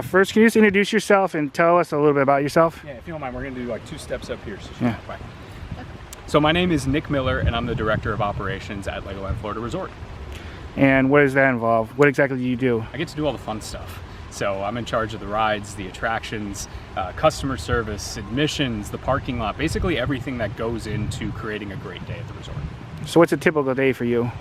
First, can you just introduce yourself and tell us a little bit about yourself? Yeah, if you don't mind, we're going to do like 2 steps up here. So my name is Nick Miller, and I'm the Director of Operations at LEGOLAND Florida Resort. And what does that involve? What exactly do you do? I get to do all the fun stuff. So I'm in charge of the rides, the attractions, customer service, admissions, the parking lot, basically everything that goes into creating a great day at the resort. So what's a typical day for you?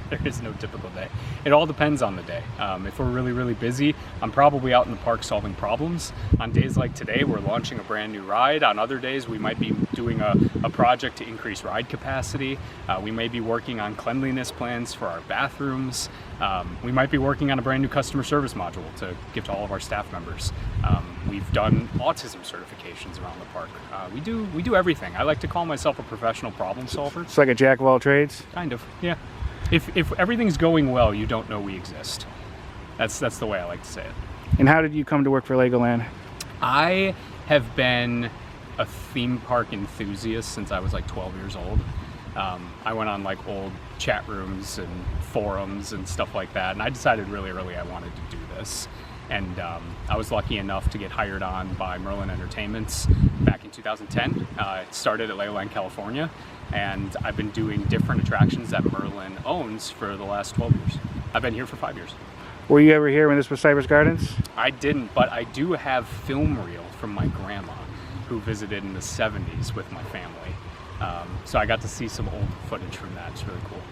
There is no typical day. It all depends on the day. If we're really, really busy, I'm probably out in the park solving problems. On days like today, we're launching a brand new ride. On other days, we might be doing a project to increase ride capacity. We may be working on cleanliness plans for our bathrooms. We might be working on a brand new customer service module to give to all of our staff members. We've done autism certifications around the park. We do everything. I like to call myself a professional problem solver. It's like a jack of all trades? Kind of, yeah. If everything's going well, you don't know we exist. That's the way I like to say it. And how did you come to work for LEGOLAND? I have been a theme park enthusiast since I was like 12 years old. I went on like old chat rooms and forums and stuff like that, and I decided really early I wanted to do this. And I was lucky enough to get hired on by Merlin Entertainments back in 2010. It started at LEGOLAND, California, and I've been doing different attractions that Merlin owns for the last 12 years. I've been here for 5 years. Were you ever here when this was Cypress Gardens? I didn't, but I do have film reel from my grandma who visited in the 70s with my family. So I got to see some old footage from that. It's really cool.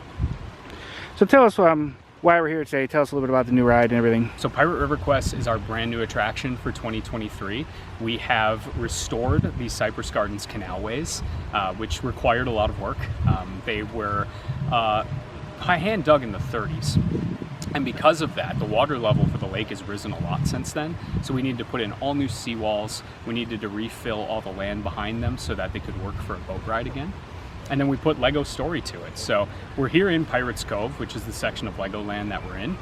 So tell us why we're here today. Tell us a little bit about the new ride and everything. So Pirate River Quest is our brand new attraction for 2023. We have restored the Cypress Gardens canalways, which required a lot of work. They were hand dug in the 30s. And because of that, the water level for the lake has risen a lot since then. So we needed to put in all new seawalls. We needed to refill all the land behind them so that they could work for a boat ride again. And then we put Lego Story to it. So we're here in Pirates Cove, which is the section of Legoland that we're in.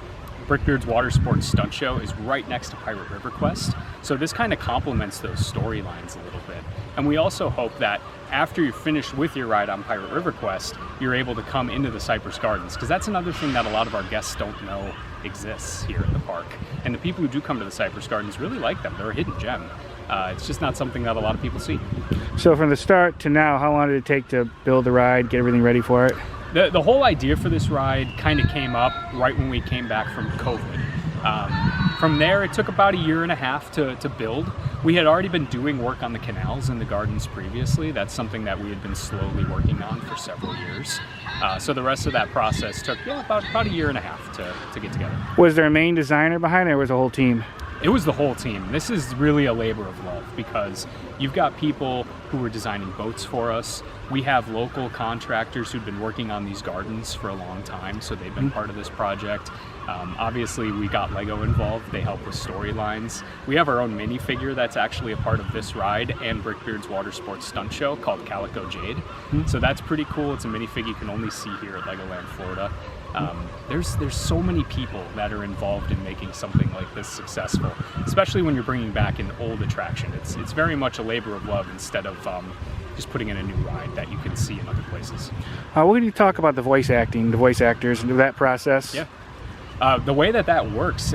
Brickbeard's Water Sports Stunt Show is right next to Pirate River Quest. So this kind of complements those storylines a little bit. And we also hope that after you're finished with your ride on Pirate River Quest, you're able to come into the Cypress Gardens, because that's another thing that a lot of our guests don't know exists here at the park. And the people who do come to the Cypress Gardens really like them. They're a hidden gem. It's just not something that a lot of people see. So from the start to now, how long did it take to build the ride, get everything ready for it? The whole idea for this ride kind of came up right when we came back from COVID. From there, it took about 1.5 years to build. We had already been doing work on the canals in the gardens previously. That's something that we had been slowly working on for several years. So the rest of that process took about 1.5 years to get together. Was there a main designer behind it, or was it a whole team? It was the whole team. This is really a labor of love, because you've got people who were designing boats for us. We have local contractors who've been working on these gardens for a long time, so they've been part of this project. Obviously, we got Lego involved. They help with storylines. We have our own minifigure that's actually a part of this ride and Brickbeard's Water Sports Stunt Show called Calico Jade. So that's pretty cool. It's a minifig you can only see here at LEGOLAND Florida. There's so many people that are involved in making something like this successful, especially when you're bringing back an old attraction. It's very much a labor of love instead of just putting in a new ride that you can see in other places. What do you talk about the voice acting, the voice actors, and that process? Yeah. The way that works,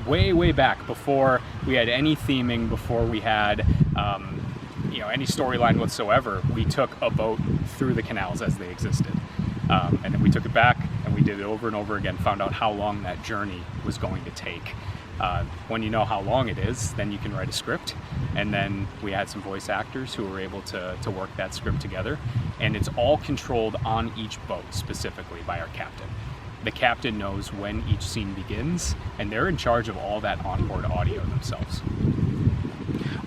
way back before we had any theming, before we had any storyline whatsoever, we took a boat through the canals as they existed. And then we took it back and we did it over and over again, found out how long that journey was going to take. When you know how long it is, then you can write a script. And then we had some voice actors who were able to work that script together. And it's all controlled on each boat specifically by our captain. The captain knows when each scene begins, and they're in charge of all that onboard audio themselves.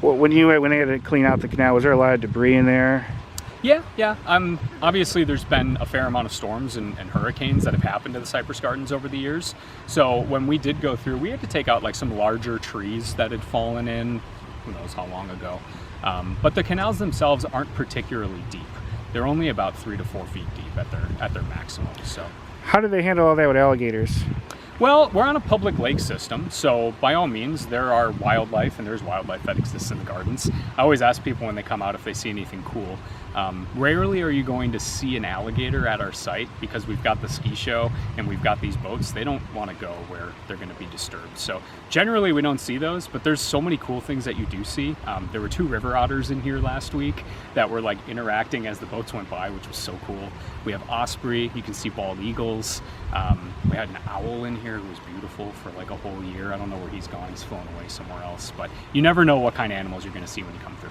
Well, when they had to clean out the canal, was there a lot of debris in there? Yeah. Obviously, there's been a fair amount of storms and hurricanes that have happened to the Cypress Gardens over the years. So when we did go through, we had to take out like some larger trees that had fallen in, who knows how long ago. But the canals themselves aren't particularly deep. They're only about 3 to 4 feet deep at their maximum. So. How do they handle all that with alligators? Well, we're on a public lake system, so by all means, there are wildlife, and there's wildlife that exists in the gardens. I always ask people when they come out if they see anything cool. Rarely are you going to see an alligator at our site because we've got the ski show and we've got these boats. They don't want to go where they're going to be disturbed. So generally we don't see those, but there's so many cool things that you do see. There were 2 river otters in here last week that were like interacting as the boats went by, which was so cool. We have osprey, you can see bald eagles. We had an owl in here who was beautiful for like a whole year. I don't know where he's gone, he's flown away somewhere else, but you never know what kind of animals you're going to see when you come through.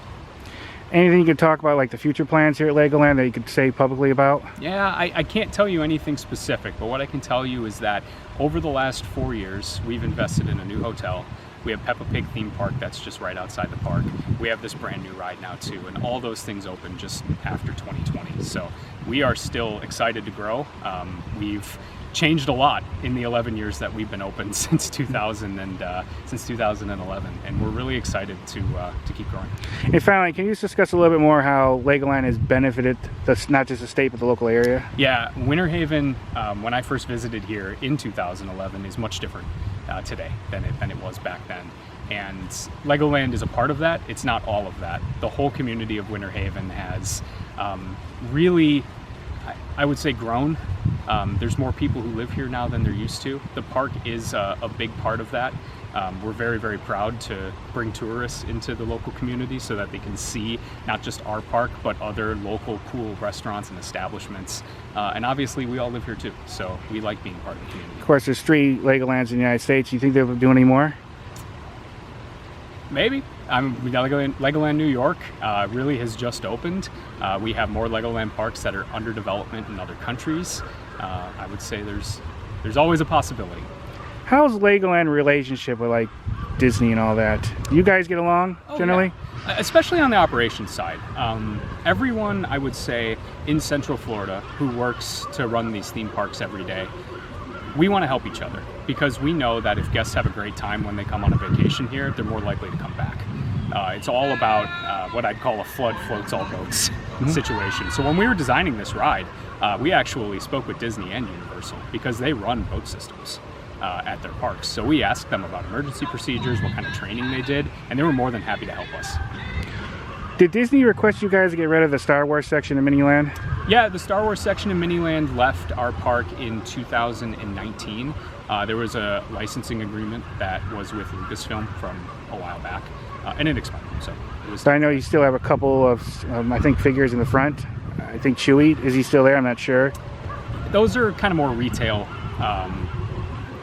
Anything you could talk about, like the future plans here at Legoland that you could say publicly about? Yeah, I can't tell you anything specific, but what I can tell you is that over the last 4 years, we've invested in a new hotel. We have Peppa Pig theme park that's just right outside the park. We have this brand new ride now too, and all those things open just after 2020. So we are still excited to grow. We've changed a lot in the 11 years that we've been open since 2011, and we're really excited to keep growing. And finally, can you just discuss a little bit more how Legoland has benefited not just the state but the local area? Yeah, Winter Haven, when I first visited here in 2011, is much different today than it was back then. And Legoland is a part of that. It's not all of that. The whole community of Winter Haven has really, I would say, grown. There's more people who live here now than there used to. The park is a big part of that. We're very, very proud to bring tourists into the local community so that they can see not just our park, but other local cool restaurants and establishments. And obviously we all live here too, so we like being part of the community. Of course, there's 3 Legolands in the United States. You think they'll do any more? Maybe. We got Legoland New York really has just opened. We have more Legoland parks that are under development in other countries. I would say there's always a possibility. How's Legoland relationship with like Disney and all that? You guys get along generally? Yeah. Especially on the operations side. Everyone, I would say, in Central Florida who works to run these theme parks every day, we want to help each other because we know that if guests have a great time when they come on a vacation here, they're more likely to come back. It's all about what I'd call a flood floats all boats situation. So when we were designing this ride, we actually spoke with Disney and Universal because they run boat systems at their parks. So we asked them about emergency procedures, what kind of training they did, and they were more than happy to help us. Did Disney request you guys to get rid of the Star Wars section in Miniland? Yeah, the Star Wars section in Miniland left our park in 2019. There was a licensing agreement that was with Lucasfilm from a while back, and it expired. So it was. But I know you still have a couple of, I think, figures in the front. I think Chewie, is he still there? I'm not sure. Those are kind of more retail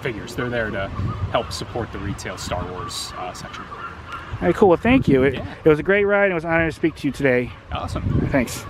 figures. They're there to help support the retail Star Wars section. All right, cool. Well, thank you. It was a great ride. It was an honor to speak to you today. Awesome. Thanks.